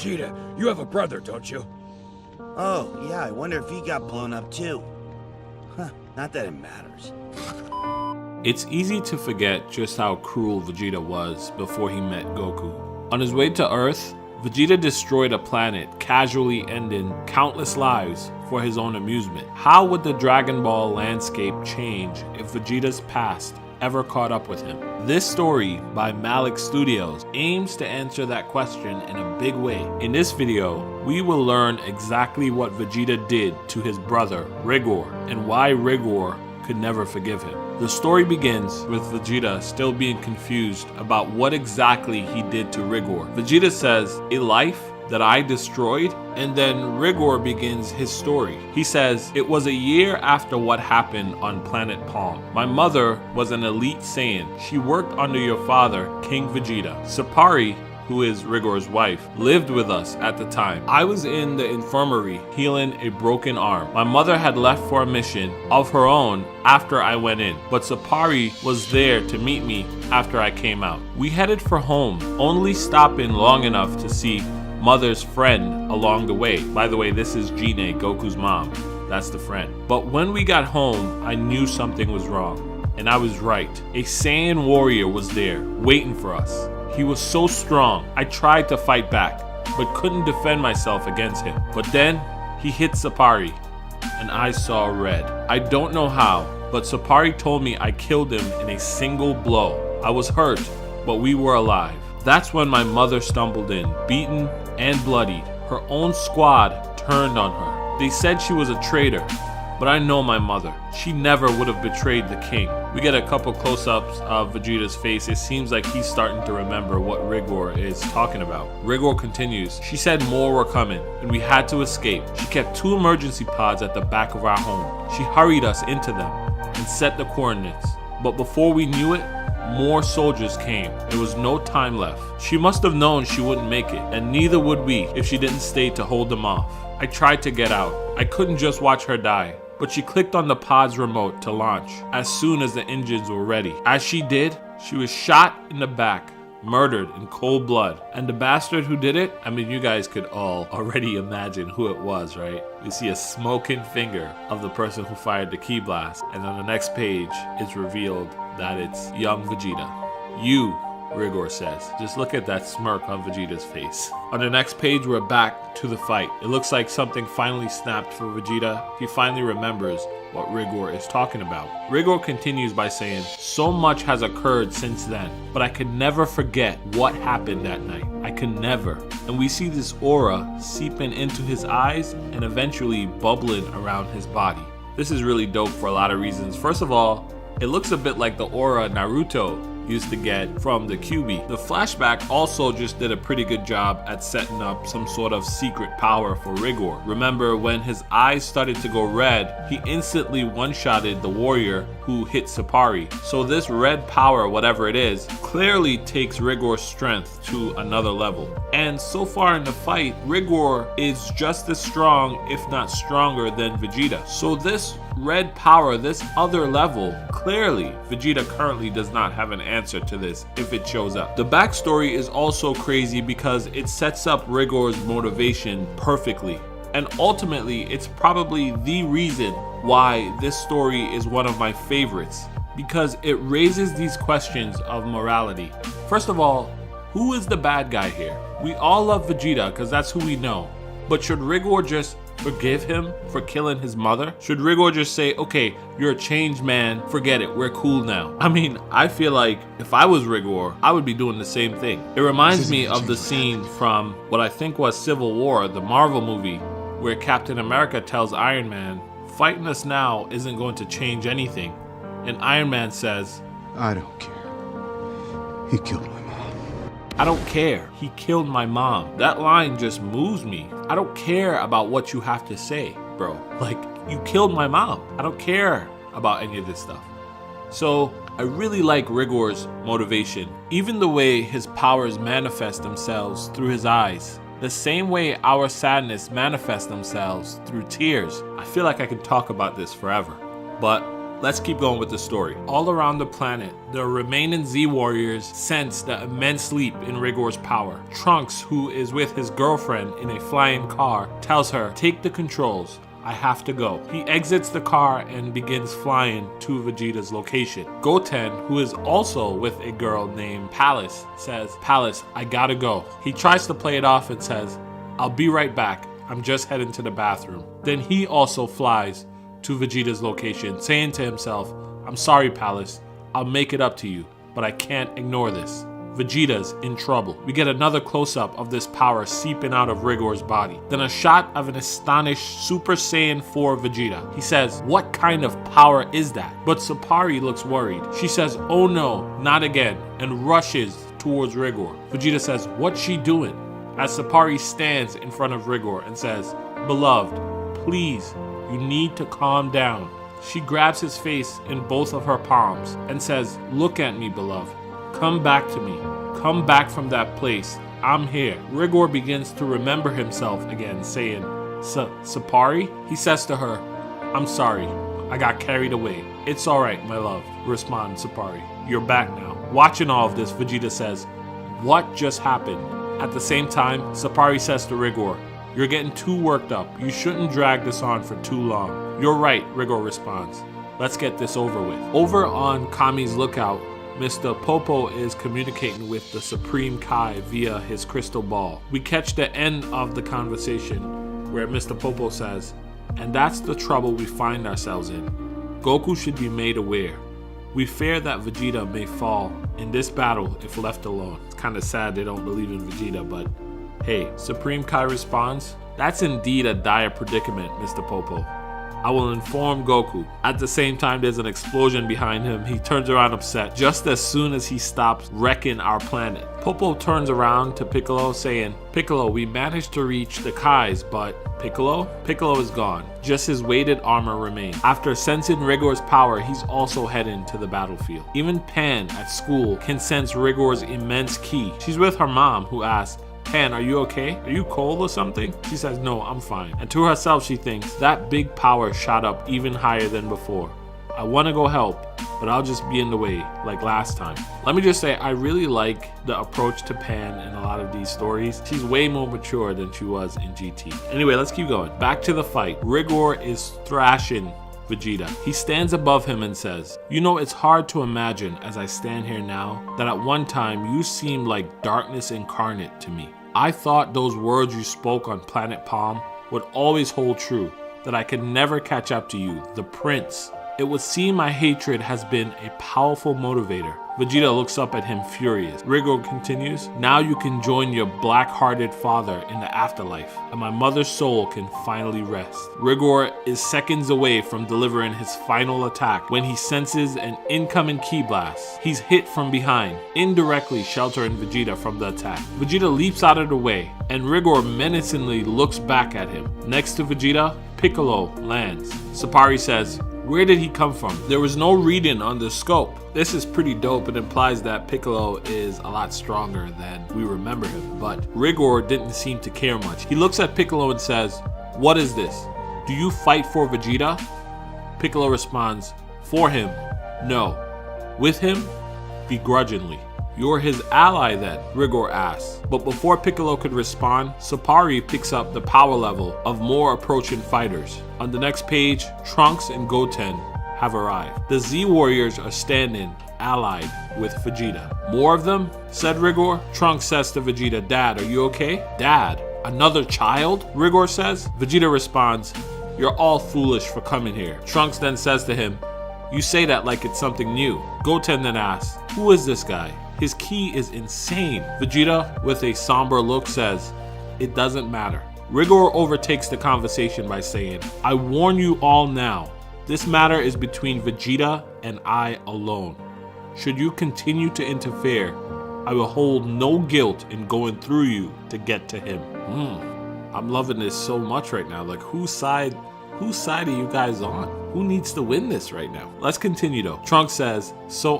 Vegeta, you have a brother, don't you? Oh, yeah, I wonder if he got blown up too. Huh, not that it matters. It's easy to forget just how cruel Vegeta was before he met Goku. On his way to Earth, Vegeta destroyed a planet, casually ending countless lives for his own amusement. How would the Dragon Ball landscape change if Vegeta's past ever caught up with him? This story by Malik Studios aims to answer that question in a big way. In this video, we will learn exactly what Vegeta did to his brother, Rigor, and why Rigor could never forgive him. The story begins with Vegeta still being confused about what exactly he did to Rigor. Vegeta says, "A life that I destroyed?" And then Rigor begins his story. He says, "It was a year after what happened on planet Palm. My mother was an elite Saiyan. She worked under your father, King Vegeta. Sapari, who is Rigor's wife, lived with us at the time. I was in the infirmary healing a broken arm. My mother had left for a mission of her own after I went in, but Sapari was there to meet me after I came out. We headed for home, only stopping long enough to see mother's friend along the way." By the way, this is Gine, Goku's mom. That's the friend. "But when we got home, I knew something was wrong. And I was right. A Saiyan warrior was there, waiting for us. He was so strong. I tried to fight back, but couldn't defend myself against him. But then, he hit Sapari, and I saw red. I don't know how, but Sapari told me I killed him in a single blow. I was hurt, but we were alive. That's when my mother stumbled in, beaten and bloodied. Her own squad turned on her. They said she was a traitor, but I know my mother. She never would have betrayed the king." We get a couple close-ups of Vegeta's face. It seems like he's starting to remember what Rigor is talking about. Rigor continues, "She said more were coming, and we had to escape. She kept 2 emergency pods at the back of our home. She hurried us into them and set the coordinates. But before we knew it, more soldiers came. There was no time left. She must have known she wouldn't make it, and neither would we if she didn't stay to hold them off. I tried to get out. I couldn't just watch her die. But she clicked on the pod's remote to launch as soon as the engines were ready. As she did, she was shot in the back, murdered in cold blood. And the bastard who did it, I mean, you guys could all already imagine who it was, right? You see a smoking finger of the person who fired the key blast. And on the next page, it's revealed that it's young Vegeta. You, Rigor says. Just look at that smirk on Vegeta's face. On the next page, we're back to the fight. It looks like something finally snapped for Vegeta. He finally remembers what Rigor is talking about. Rigor continues by saying, "So much has occurred since then, but I could never forget what happened that night. I could never." And we see this aura seeping into his eyes and eventually bubbling around his body. This is really dope for a lot of reasons. First of all, it looks a bit like the aura Naruto used to get from the QB. The flashback also just did a pretty good job at setting up some sort of secret power for Rigor. Remember, when his eyes started to go red, he instantly one-shotted the warrior who hit Sapari. So this red power, whatever it is, clearly takes Rigor's strength to another level. And so far in the fight, Rigor is just as strong, if not stronger, than Vegeta. So this red power, this other level, clearly Vegeta currently does not have an answer to this if it shows up. The backstory is also crazy because it sets up Rigor's motivation perfectly. And ultimately, it's probably the reason why this story is one of my favorites, because it raises these questions of morality. First of all, who is the bad guy here? We all love Vegeta because that's who we know. But should Rigor just forgive him for killing his mother? Should Rigor just say, "Okay, you're a changed man, forget it, we're cool now"? I mean, I feel like if I was Rigor, I would be doing the same thing. It reminds me of the scene from what I think was Civil War, the Marvel movie, where Captain America tells Iron Man, "Fighting us now isn't going to change anything." And Iron Man says, "I don't care. He killed my mom." "I don't care. He killed my mom." That line just moves me. I don't care about what you have to say, bro. Like, you killed my mom. I don't care about any of this stuff. So I really like Rigor's motivation, even the way his powers manifest themselves through his eyes. The same way our sadness manifests themselves through tears. I feel like I could talk about this forever. But Let's keep going with the story. All around the planet, the remaining Z warriors sense the immense leap in Rigor's power. Trunks, who is with his girlfriend in a flying car, tells her, "Take the controls. I have to go." He exits the car and begins flying to Vegeta's location. Goten, who is also with a girl named Palace, says, "Palace, I gotta go." He tries to play it off and says, "I'll be right back. I'm just heading to the bathroom." Then he also flies to Vegeta's location, saying to himself, "I'm sorry, Palace. I'll make it up to you, but I can't ignore this." Vegeta's in trouble. We get another close-up of this power seeping out of Rigor's body. Then a shot of an astonished Super Saiyan 4 Vegeta. He says, "What kind of power is that?" But Sapari looks worried. She says, "Oh no, not again," and rushes towards Rigor. Vegeta says, "What's she doing?" As Sapari stands in front of Rigor and says, "Beloved, please, you need to calm down." She grabs his face in both of her palms and says, "Look at me, beloved. Come back to me. Come back from that place. I'm here." Rigor begins to remember himself again, saying, Sapari? He says to her, "I'm sorry. I got carried away." "It's alright, my love," responds Sapari. "You're back now." Watching all of this, Vegeta says, "What just happened?" At the same time, Sapari says to Rigor, "You're getting too worked up. You shouldn't drag this on for too long." "You're right," Rigor responds. "Let's get this over with." Over on Kami's lookout, Mr. Popo is communicating with the Supreme Kai via his crystal ball. We catch the end of the conversation where Mr. Popo says, "And that's the trouble we find ourselves in. Goku should be made aware. We fear that Vegeta may fall in this battle if left alone." It's kind of sad they don't believe in Vegeta, but hey. Supreme Kai responds, "That's indeed a dire predicament, Mr. Popo. I will inform Goku." At the same time, there's an explosion behind him. He turns around upset just as soon as he stops wrecking our planet. Popo turns around to Piccolo saying, "Piccolo, we managed to reach the Kais, but..." Piccolo is gone. Just his weighted armor remains. After sensing Rigor's power, he's also heading to the battlefield. Even Pan at school can sense Rigor's immense ki. She's with her mom, who asks, "Pan, are you okay? Are you cold or something?" She says, "No, I'm fine." And to herself, she thinks, that big power shot up even higher than before. I want to go help, but I'll just be in the way like last time. Let me just say, I really like the approach to Pan in a lot of these stories. She's way more mature than she was in GT. Anyway, let's keep going. Back to the fight. Rigor is thrashing Vegeta. He stands above him and says, "You know, it's hard to imagine as I stand here now that at one time you seemed like darkness incarnate to me. I thought those words you spoke on Planet Palm would always hold true, that I could never catch up to you, the Prince. It would seem my hatred has been a powerful motivator." Vegeta looks up at him furious. Rigor continues, "Now you can join your black-hearted father in the afterlife, and my mother's soul can finally rest." Rigor is seconds away from delivering his final attack when he senses an incoming ki blast. He's hit from behind, indirectly sheltering Vegeta from the attack. Vegeta leaps out of the way, and Rigor menacingly looks back at him. Next to Vegeta, Piccolo lands. Sapari says, "Where did he come from? There was no reading on the scope." This is pretty dope. It implies that Piccolo is a lot stronger than we remember him, but Rigor didn't seem to care much. He looks at Piccolo and says, "What is this? Do you fight for Vegeta?" Piccolo responds, "For him, no. With him, begrudgingly." "You're his ally then?" Rigor asks. But before Piccolo could respond, Sapari picks up the power level of more approaching fighters. On the next page, Trunks and Goten have arrived. The Z Warriors are standing allied with Vegeta. "More of them?" said Rigor. Trunks says to Vegeta, "Dad, are you okay?" "Dad? Another child?" Rigor says. Vegeta responds, "You're all foolish for coming here." Trunks then says to him, "You say that like it's something new." Goten then asks, "Who is this guy? His ki is insane." Vegeta, with a somber look, says, "It doesn't matter." Rigor overtakes the conversation by saying, "I warn you all now, this matter is between Vegeta and I alone. Should you continue to interfere, I will hold no guilt in going through you to get to him." I'm loving this so much right now. Like, whose side are you guys on? Who needs to win this right now? Let's continue though. Trunks says, "So,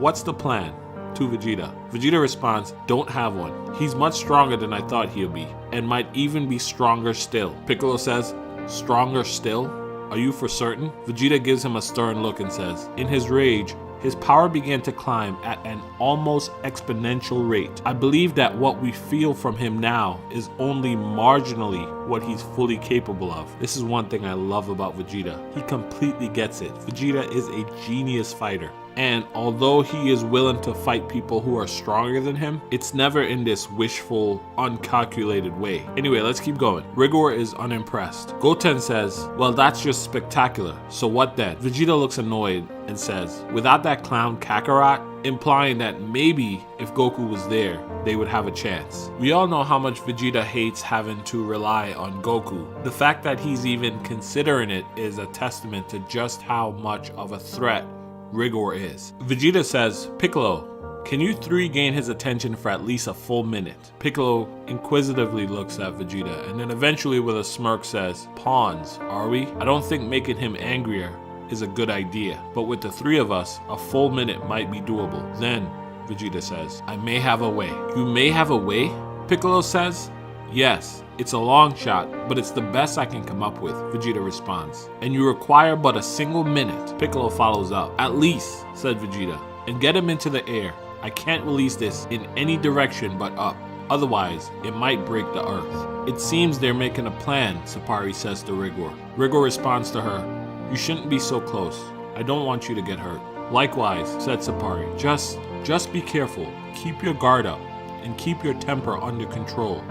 what's the plan?" to Vegeta. Vegeta responds, "Don't have one. He's much stronger than I thought he'll be, and might even be stronger still." Piccolo says, "Stronger still?" Are you for certain? Vegeta gives him a stern look and says, in his rage, his power began to climb at an almost exponential rate. I believe that what we feel from him now is only marginally what he's fully capable of. This is one thing I love about Vegeta. He completely gets it. Vegeta is a genius fighter. And although he is willing to fight people who are stronger than him, it's never in this wishful, uncalculated way. Anyway, let's keep going. Rigor is unimpressed. Goten says, well, that's just spectacular. So what then? Vegeta looks annoyed and says, without that clown Kakarot, implying that maybe if Goku was there, they would have a chance. We all know how much Vegeta hates having to rely on Goku. The fact that he's even considering it is a testament to just how much of a threat Rigor is. Vegeta says, Piccolo, can you three gain his attention for at least a full minute? Piccolo inquisitively looks at Vegeta and then eventually with a smirk says, pawns, are we? I don't think making him angrier is a good idea, but with the three of us, a full minute might be doable. Then, Vegeta says, I may have a way. You may have a way? Piccolo says, yes. It's a long shot, but it's the best I can come up with, Vegeta responds. And you require but a single minute. Piccolo follows up. At least, said Vegeta, and get him into the air. I can't release this in any direction but up. Otherwise, it might break the earth. It seems they're making a plan, Sapari says to Rigor. Rigor responds to her, you shouldn't be so close. I don't want you to get hurt. Likewise, said Sapari. Just be careful. Keep your guard up and keep your temper under control.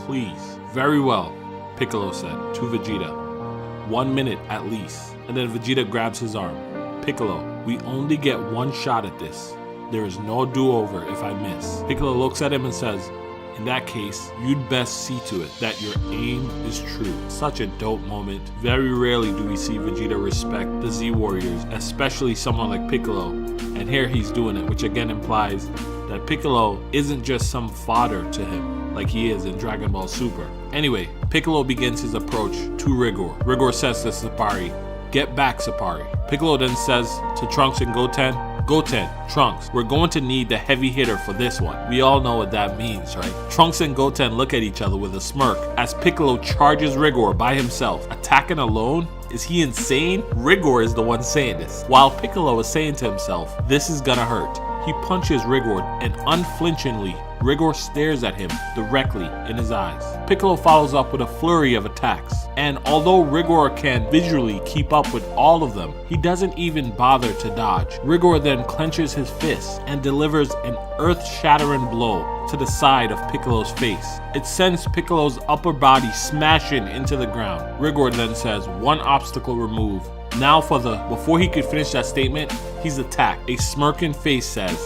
Please. Very well, Piccolo said to Vegeta. 1 minute at least. And then Vegeta grabs his arm. Piccolo, we only get one shot at this. There is no do-over if I miss. Piccolo looks at him and says, in that case, you'd best see to it that your aim is true. Such a dope moment. Very rarely do we see Vegeta respect the Z Warriors, especially someone like Piccolo. And here he's doing it, which again implies that Piccolo isn't just some fodder to him, like he is in Dragon Ball Super. Anyway, Piccolo begins his approach to Rigor. Rigor says to Sapari, get back, Sapari. Piccolo then says to Trunks and Goten, Goten, Trunks, we're going to need the heavy hitter for this one. We all know what that means, right? Trunks and Goten look at each other with a smirk as Piccolo charges Rigor by himself. Attacking alone? Is he insane? Rigor is the one saying this, while Piccolo is saying to himself, this is gonna hurt. He punches Rigor and unflinchingly, Rigor stares at him directly in his eyes. Piccolo follows up with a flurry of attacks, and although Rigor can visually keep up with all of them, he doesn't even bother to dodge. Rigor then clenches his fist and delivers an earth-shattering blow to the side of Piccolo's face. It sends Piccolo's upper body smashing into the ground. Rigor then says, one obstacle removed. Now before he could finish that statement, he's attacked. A smirking face says,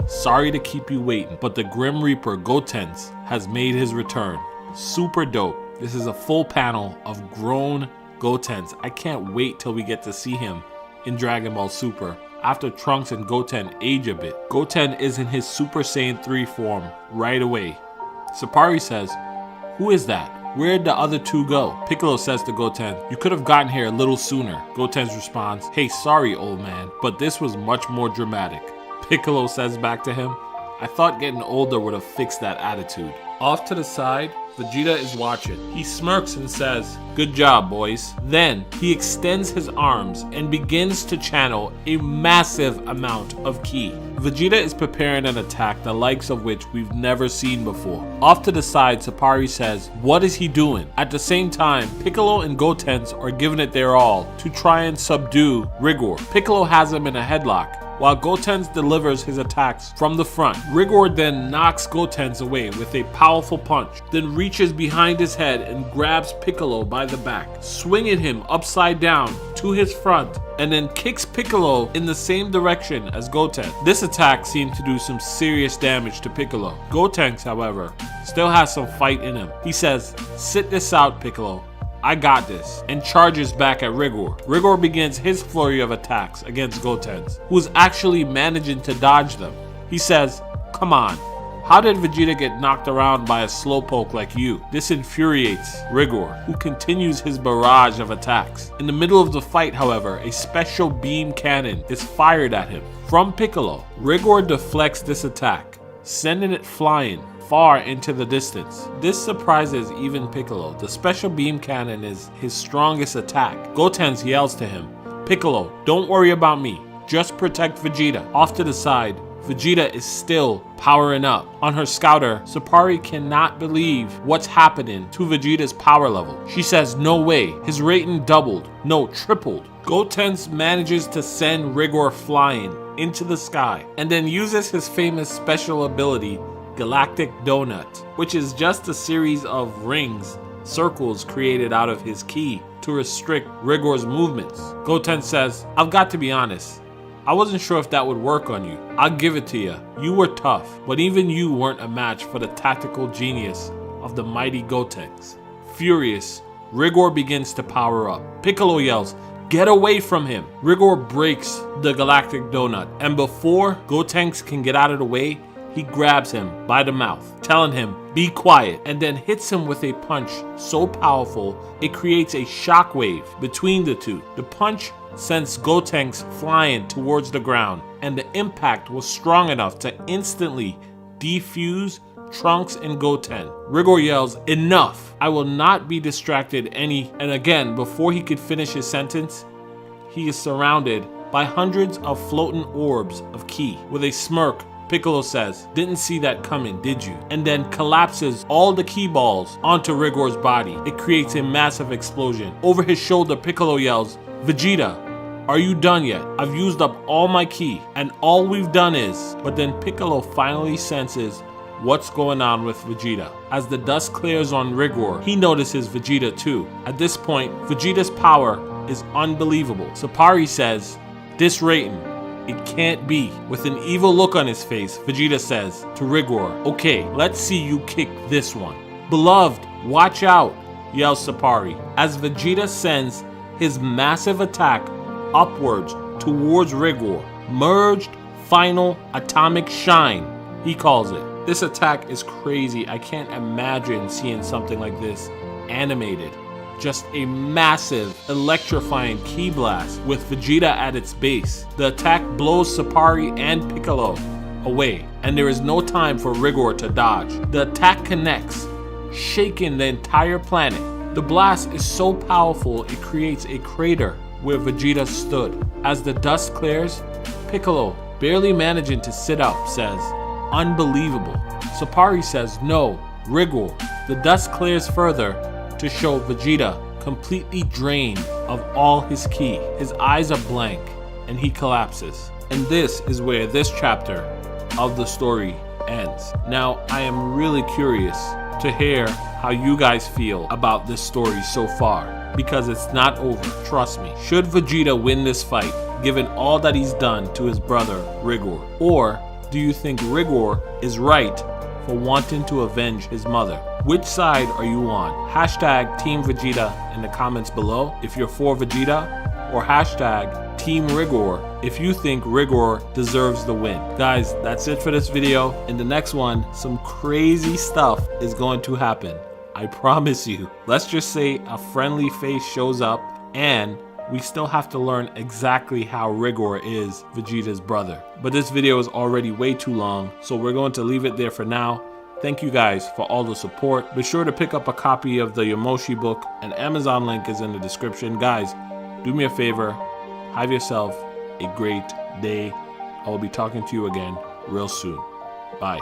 sorry to keep you waiting, but the Grim Reaper Gotenks has made his return. Super dope. This is a full panel of grown Gotenks. I can't wait till we get to see him in Dragon Ball Super. After Trunks and Goten age a bit, Goten is in his Super Saiyan 3 form right away. Sapari says, who is that? Where'd the other two go? Piccolo says to Goten, you could have gotten here a little sooner. Goten's responds, hey, sorry, old man, but this was much more dramatic. Piccolo says back to him, I thought getting older would have fixed that attitude. Off to the side, Vegeta is watching. He smirks and says, good job, boys. Then he extends his arms and begins to channel a massive amount of ki. Vegeta is preparing an attack the likes of which we've never seen before. Off to the side, Sapari says, what is he doing? At the same time, Piccolo and Gotenks are giving it their all to try and subdue Rigor. Piccolo has him in a headlock, while Gotenks delivers his attacks from the front. Rigor then knocks Gotenks away with a powerful punch, then reaches behind his head and grabs Piccolo by the back, swinging him upside down to his front, and then kicks Piccolo in the same direction as Goten. This attack seemed to do some serious damage to Piccolo. Gotenks, however, still has some fight in him. He says, sit this out, Piccolo. I got this, and charges back at Rigor. Rigor begins his flurry of attacks against Gotenks, who is actually managing to dodge them. He says, come on, how did Vegeta get knocked around by a slowpoke like you? This infuriates Rigor, who continues his barrage of attacks. In the middle of the fight, however, a special beam cannon is fired at him from Piccolo. Rigor deflects this attack, sending it flying far into the distance. This surprises even Piccolo. The special beam cannon is his strongest attack. Gotenks yells to him, "Piccolo, don't worry about me. Just protect Vegeta." Off to the side, Vegeta is still powering up. On her scouter, Sapari cannot believe what's happening to Vegeta's power level. She says no way, his rating doubled, no, tripled. Gotenks manages to send Rigor flying into the sky and then uses his famous special ability, Galactic Donut, which is just a series of rings, circles created out of his ki to restrict Rigor's movements. Gotenks says, "I've got to be honest. I wasn't sure if that would work on you. I'll give it to you. You were tough, but even you weren't a match for the tactical genius of the mighty Gotenks." Furious, Rigor begins to power up. Piccolo yells, "Get away from him!" Rigor breaks the Galactic Donut, and before Gotenks can get out of the way, he grabs him by the mouth, telling him, "Be quiet," and then hits him with a punch so powerful it creates a shockwave between the two. The punch sends Gotenks flying towards the ground, and the impact was strong enough to instantly defuse Trunks and Goten. Rigor yells, "Enough! I will not be distracted any..." And again, before he could finish his sentence, he is surrounded by hundreds of floating orbs of ki. With a smirk, Piccolo says, "Didn't see that coming, did you?" And then collapses all the ki balls onto Rigor's body. It creates a massive explosion. Over his shoulder, Piccolo yells, "Vegeta, are you done yet? I've used up all my ki, and all we've done is..." But then Piccolo finally senses what's going on with Vegeta. As the dust clears on Rigor, he notices Vegeta too. At this point, Vegeta's power is unbelievable. Sapari says, "This rating, it can't be." With an evil look on his face, Vegeta says to Rigor, "Okay, let's see you kick this one." "Beloved, watch out," yells Sapari, as Vegeta sends his massive attack upwards towards Rigor. Merged Final Atomic Shine, he calls it. This attack is crazy. I can't imagine seeing something like this animated. Just a massive, electrifying ki blast with Vegeta at its base. The attack blows Sapari and Piccolo away, and there is no time for Rigor to dodge. The attack connects, shaking the entire planet. The blast is so powerful it creates a crater where Vegeta stood. As the dust clears, Piccolo, barely managing to sit up, says, "Unbelievable." Sapari says, "No, Rigor." The dust clears further to show Vegeta completely drained of all his ki. His eyes are blank and he collapses. And this is where this chapter of the story ends. Now, I am really curious to hear how you guys feel about this story so far, because it's not over, trust me. Should Vegeta win this fight, given all that he's done to his brother Rigor? Or do you think Rigor is right for wanting to avenge his mother? Which side are you on? Hashtag Team Vegeta in the comments below if you're for Vegeta, or hashtag Team Rigor if you think Rigor deserves the win. Guys, that's it for this video. In the next one, some crazy stuff is going to happen. I promise you. Let's just say a friendly face shows up, and we still have to learn exactly how Rigor is Vegeta's brother. But this video is already way too long, so we're going to leave it there for now. Thank you guys for all the support. Be sure to pick up a copy of the Yomoshi book, and Amazon link is in the description. Guys, do me a favor, have yourself a great day. I will be talking to you again real soon. Bye.